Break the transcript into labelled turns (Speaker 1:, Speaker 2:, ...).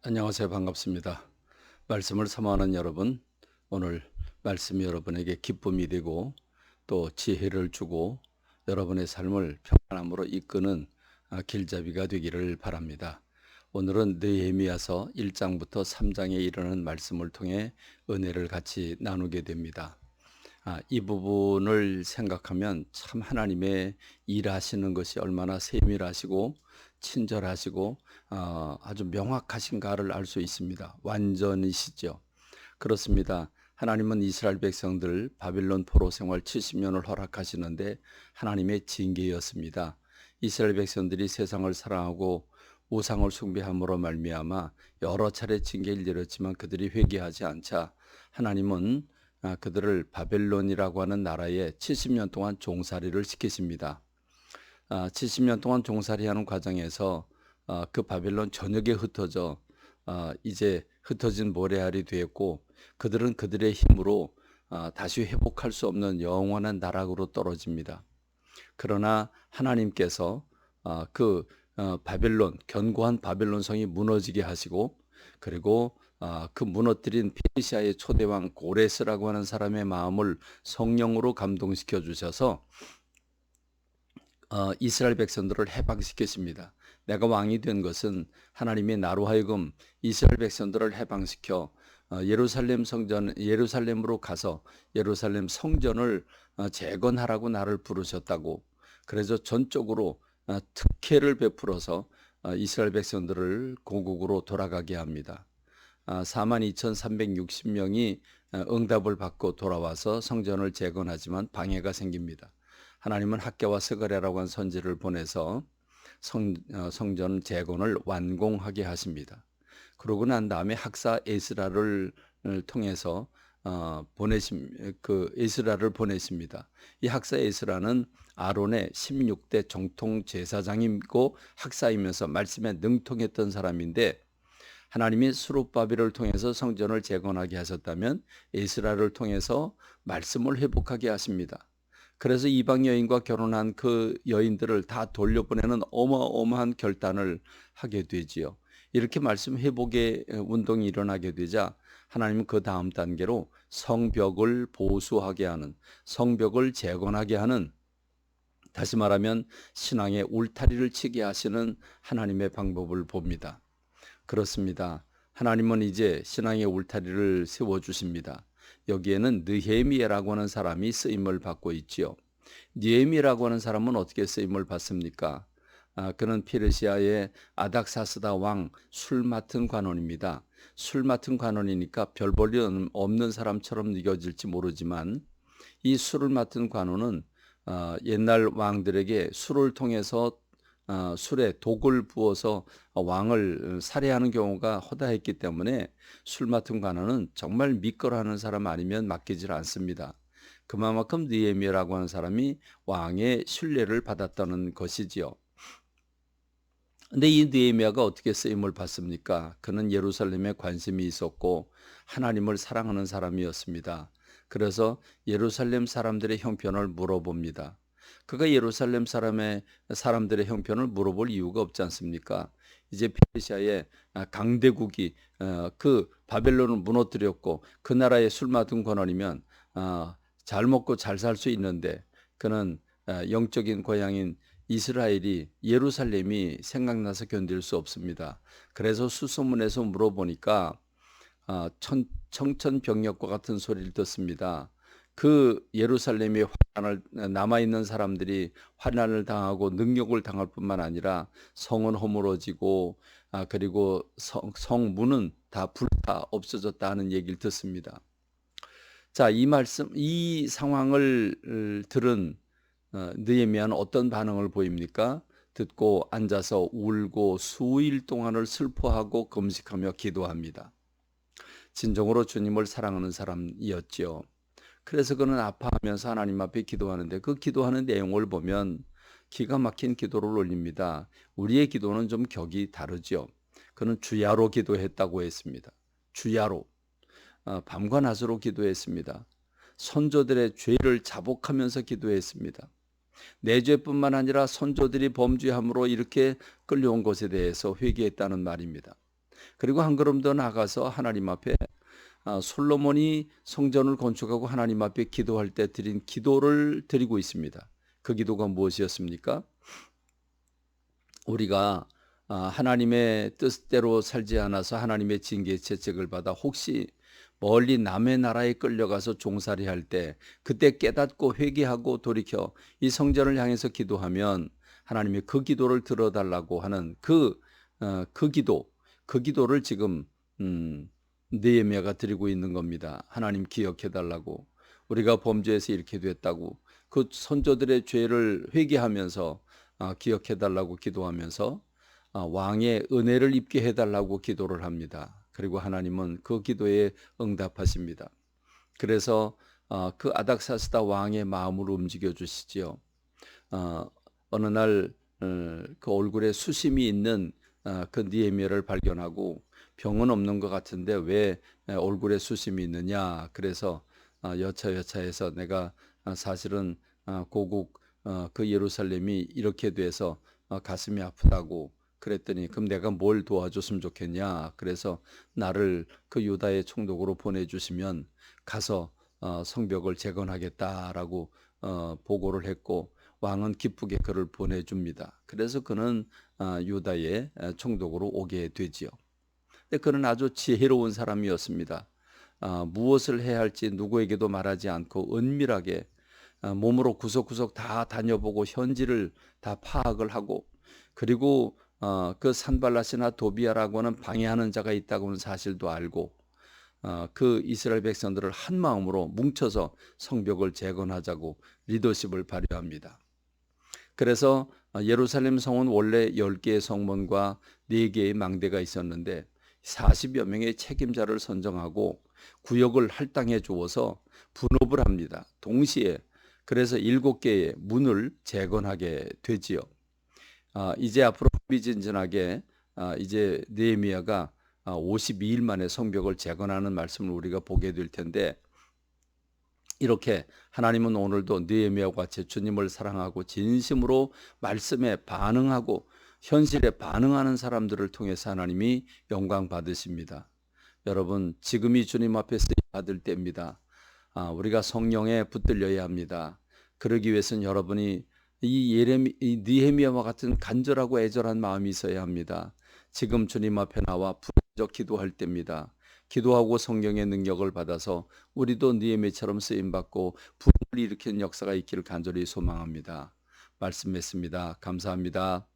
Speaker 1: 안녕하세요. 반갑습니다. 말씀을 사모하는 여러분, 오늘 말씀이 여러분에게 기쁨이 되고 또 지혜를 주고 여러분의 삶을 평안함으로 이끄는 길잡이가 되기를 바랍니다. 오늘은 느헤미야서 1장부터 3장에 이르는 말씀을 통해 은혜를 같이 나누게 됩니다. 이 부분을 생각하면 참 하나님의 일하시는 것이 얼마나 세밀하시고 친절하시고 아주 명확하신가를 알 수 있습니다. 완전이시죠. 그렇습니다. 하나님은 이스라엘 백성들 바빌론 포로 생활 70년을 허락하시는데 하나님의 징계였습니다. 이스라엘 백성들이 세상을 사랑하고 우상을 숭배함으로 말미암아 여러 차례 징계를 내렸지만 그들이 회개하지 않자 하나님은 그들을 바벨론이라고 하는 나라에 70년 동안 종살이를 시키십니다. 70년 동안 종살이하는 과정에서 그 바벨론 전역에 흩어져 이제 흩어진 모래알이 되었고 그들은 그들의 힘으로 다시 회복할 수 없는 영원한 나락으로 떨어집니다. 그러나 하나님께서 그 바벨론 견고한 바벨론 성이 무너지게 하시고 그리고 그 무너뜨린 페르시아의 초대왕 고레스라고 하는 사람의 마음을 성령으로 감동시켜 주셔서 이스라엘 백성들을 해방시키십니다. 내가 왕이 된 것은 하나님의 나로 하여금 이스라엘 백성들을 해방시켜 예루살렘 성전 예루살렘으로 가서 예루살렘 성전을 재건하라고 나를 부르셨다고. 그래서 전적으로 특혜를 베풀어서 이스라엘 백성들을 고국으로 돌아가게 합니다. 42,360명이 응답을 받고 돌아와서 성전을 재건하지만 방해가 생깁니다. 하나님은 학개와 스가랴라고 한 선지를 보내서 성전 재건을 완공하게 하십니다. 그러고 난 다음에 학사 에스라를 통해서 에스라를 보내십니다. 이 학사 에스라는 아론의 16대 정통 제사장이고 학사이면서 말씀에 능통했던 사람인데 하나님이 스룹바벨을 통해서 성전을 재건하게 하셨다면 에스라를 통해서 말씀을 회복하게 하십니다. 그래서 이방 여인과 결혼한 그 여인들을 다 돌려보내는 어마어마한 결단을 하게 되지요. 이렇게 말씀 회복의 운동이 일어나게 되자 하나님은 그 다음 단계로 성벽을 보수하게 하는, 성벽을 재건하게 하는, 다시 말하면 신앙의 울타리를 치게 하시는 하나님의 방법을 봅니다. 그렇습니다. 하나님은 이제 신앙의 울타리를 세워주십니다. 여기에는 느헤미야라고 하는 사람이 쓰임을 받고 있지요. 느헤미야라고 하는 사람은 어떻게 쓰임을 받습니까? 그는 페르시아의 아닥사스다 왕 술 맡은 관원입니다. 술 맡은 관원이니까 별 볼일 없는 사람처럼 느껴질지 모르지만 이 술을 맡은 관원은 옛날 왕들에게 술을 통해서 술에 독을 부어서 왕을 살해하는 경우가 허다했기 때문에 술 맡은 관원은 정말 믿거라는 사람 아니면 맡기질 않습니다. 그만큼 느헤미야라고 하는 사람이 왕의 신뢰를 받았다는 것이지요. 근데 이 느헤미야가 어떻게 쓰임을 받습니까? 그는 예루살렘에 관심이 있었고 하나님을 사랑하는 사람이었습니다. 그래서 예루살렘 사람들의 형편을 물어봅니다. 그가 예루살렘 사람들의 형편을 물어볼 이유가 없지 않습니까? 이제 페르시아의 강대국이 그 바벨론을 무너뜨렸고 그 나라의 술 맡은 권원이면 잘 먹고 잘 살 수 있는데 그는 영적인 고향인 이스라엘이 예루살렘이 생각나서 견딜 수 없습니다. 그래서 수소문에서 물어보니까 청천벽력과 같은 소리를 듣습니다. 그 예루살렘이 남아있는 사람들이 환난을 당하고 능욕을 당할 뿐만 아니라 성은 허물어지고 그리고 성문은 다 불타 없어졌다 하는 얘기를 듣습니다. 자, 이 상황을 들은 느헤미야는 어떤 반응을 보입니까? 듣고 앉아서 울고 수일 동안을 슬퍼하고 금식하며 기도합니다. 진정으로 주님을 사랑하는 사람이었지요. 그래서 그는 아파하면서 하나님 앞에 기도하는데 그 기도하는 내용을 보면 기가 막힌 기도를 올립니다. 우리의 기도는 좀 격이 다르죠. 그는 주야로 기도했다고 했습니다. 주야로. 밤과 낮으로 기도했습니다. 선조들의 죄를 자복하면서 기도했습니다. 내 죄뿐만 아니라 선조들이 범죄함으로 이렇게 끌려온 것에 대해서 회개했다는 말입니다. 그리고 한 걸음 더 나가서 하나님 앞에 솔로몬이 성전을 건축하고 하나님 앞에 기도할 때 드린 기도를 드리고 있습니다. 그 기도가 무엇이었습니까? 우리가 하나님의 뜻대로 살지 않아서 하나님의 징계 채찍을 받아 혹시 멀리 남의 나라에 끌려가서 종살이 할 때 그때 깨닫고 회개하고 돌이켜 이 성전을 향해서 기도하면 하나님이 그 기도를 들어달라고 하는 그 기도를 지금 느헤미야가 드리고 있는 겁니다. 하나님 기억해 달라고. 우리가 범죄해서 이렇게 됐다고. 그 선조들의 죄를 회개하면서 기억해 달라고 기도하면서 왕의 은혜를 입게 해 달라고 기도를 합니다. 그리고 하나님은 그 기도에 응답하십니다. 그래서 그 아닥사스다 왕의 마음을 움직여 주시지요. 어느 날 그 얼굴에 수심이 있는 그 느헤미야를 발견하고 병은 없는 것 같은데 왜 얼굴에 수심이 있느냐. 그래서 여차여차해서 내가 사실은 고국 그 예루살렘이 이렇게 돼서 가슴이 아프다고 그랬더니 그럼 내가 뭘 도와줬으면 좋겠냐. 그래서 나를 그 유다의 총독으로 보내주시면 가서 성벽을 재건하겠다라고 보고를 했고 왕은 기쁘게 그를 보내줍니다. 그래서 그는 유다의 총독으로 오게 되지요. 근데 그는 아주 지혜로운 사람이었습니다. 무엇을 해야 할지 누구에게도 말하지 않고 은밀하게 몸으로 구석구석 다 다녀보고 현지를 다 파악을 하고 그리고 그 산발랏이나 도비아라고 하는 방해하는 자가 있다고 하는 사실도 알고 그 이스라엘 백성들을 한 마음으로 뭉쳐서 성벽을 재건하자고 리더십을 발휘합니다. 그래서 예루살렘 성은 원래 10개의 성문과 4개의 망대가 있었는데 40여 명의 책임자를 선정하고 구역을 할당해 주어서 분업을 합니다. 동시에 그래서 7개의 문을 재건하게 되지요. 이제 앞으로 흥미진진하게 이제 느헤미야가 52일 만에 성벽을 재건하는 말씀을 우리가 보게 될 텐데 이렇게 하나님은 오늘도 느헤미야와 같이 주님을 사랑하고 진심으로 말씀에 반응하고 현실에 반응하는 사람들을 통해서 하나님이 영광 받으십니다. 여러분 지금이 주님 앞에 쓰임 받을 때입니다. 우리가 성령에 붙들려야 합니다. 그러기 위해서는 여러분이 이 느헤미야와 같은 간절하고 애절한 마음이 있어야 합니다. 지금 주님 앞에 나와 부르짖어 기도할 때입니다. 기도하고 성령의 능력을 받아서 우리도 느헤미야처럼 쓰임 받고 부흥을 일으키는 역사가 있기를 간절히 소망합니다. 말씀했습니다. 감사합니다.